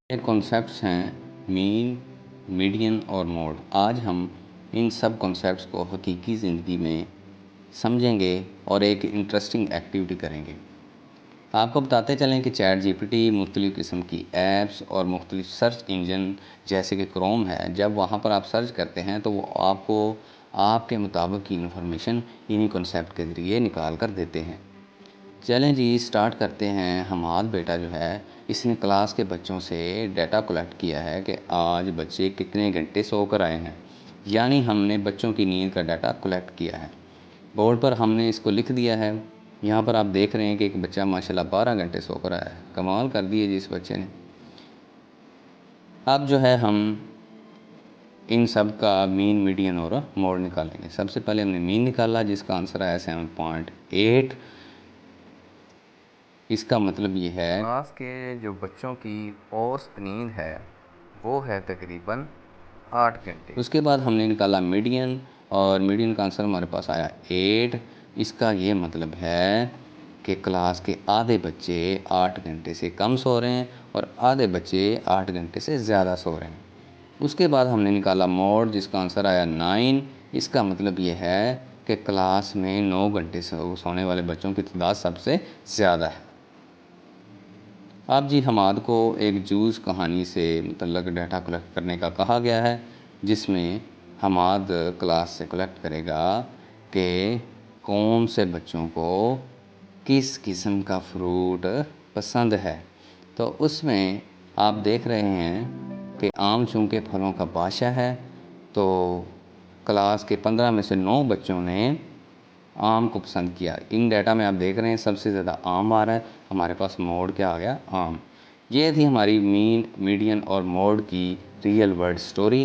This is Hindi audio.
ये कॉन्सेप्ट्स हैं मीन, मीडियन और मोड। आज हम इन सब कॉन्सेप्ट्स को हकीकी ज़िंदगी में समझेंगे और एक इंटरेस्टिंग एक्टिविटी करेंगे। आपको बताते चलें कि चैट जीपीटी मुख्तलिफ़ किस्म की ऐप्स और मुख्तलिफ़ सर्च इंजन जैसे कि क्रोम है, जब वहाँ पर आप सर्च करते हैं तो वो आपको आपके मुताबिक की इन्फॉर्मेशन इन्हीं कॉन्सेप्ट के ज़रिए निकाल कर देते हैं। चलें जी, स्टार्ट करते हैं। हमाद बेटा जो है, इसने क्लास के बच्चों से डाटा कलेक्ट किया है कि आज बच्चे कितने घंटे सो कर आए हैं, यानी हमने बच्चों की नींद का डाटा कलेक्ट किया है। बोर्ड पर हमने इसको लिख दिया है। यहाँ पर आप देख रहे हैं कि एक बच्चा माशाल्लाह 12 घंटे सो कर आया है। कमाल कर दिए जी इस बच्चे ने। अब जो है हम इन सब का मीन, मीडियन और मोड निकालेंगे। सबसे पहले हमने मीन निकाला जिसका आंसर आया 7.8। इसका मतलब ये है क्लास के जो बच्चों की औसत नींद है वो है तकरीबन 8 घंटे। उसके बाद हमने निकाला मीडियन और मीडियन का आंसर हमारे पास आया 8। इसका ये मतलब है कि क्लास के आधे बच्चे 8 घंटे से कम सो रहे हैं और आधे बच्चे 8 घंटे से ज़्यादा सो रहे हैं। उसके बाद हमने निकाला मोड जिसका आंसर आया 9। इसका मतलब ये है कि क्लास में 9 घंटे सोने वाले बच्चों की तादाद सबसे ज़्यादा है। अब जी हमाद को एक जूस कहानी से मुतल्लक डाटा कलेक्ट करने का कहा गया है, जिसमें हमाद क्लास से कलेक्ट करेगा कि कौन से बच्चों को किस किस्म का फ्रूट पसंद है। तो उसमें आप देख रहे हैं कि आम चूँकि फलों का बादशाह है, तो क्लास के 15 में से 9 बच्चों ने आम को पसंद किया। इन डाटा में आप देख रहे हैं सबसे ज़्यादा आम आ रहा है। हमारे पास मोड क्या आ गया? आम। ये थी हमारी मीन, मीडियन और मोड की रियल वर्ल्ड स्टोरी।